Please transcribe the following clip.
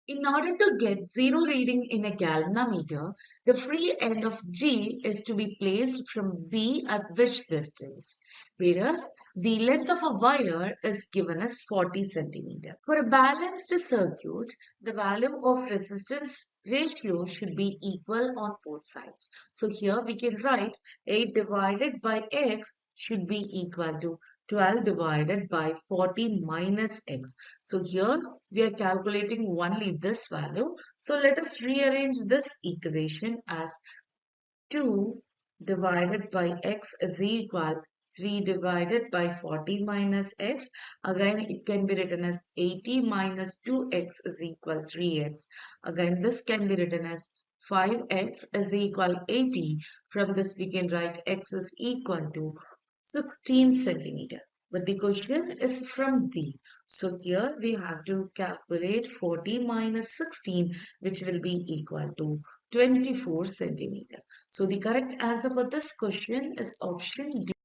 In order to get zero reading in a galvanometer, the free end of G is to be placed from B at which distance, whereas the length of a wire is given as 40 centimeter. For a balanced circuit, the value of resistance ratio should be equal on both sides. So here we can write 8 divided by X should be equal to 12 divided by 40 minus X. So here we are calculating only this value. So let us rearrange this equation as 2 divided by X is equal 3 divided by 40 minus X. Again, it can be written as 80 minus 2X is equal 3X. Again, this can be written as 5X is equal 80. From this, we can write X is equal to 16 centimeter. But the question is from B. So here we have to calculate 40 minus 16, which will be equal to 24 centimeter. So the correct answer for this question is option D.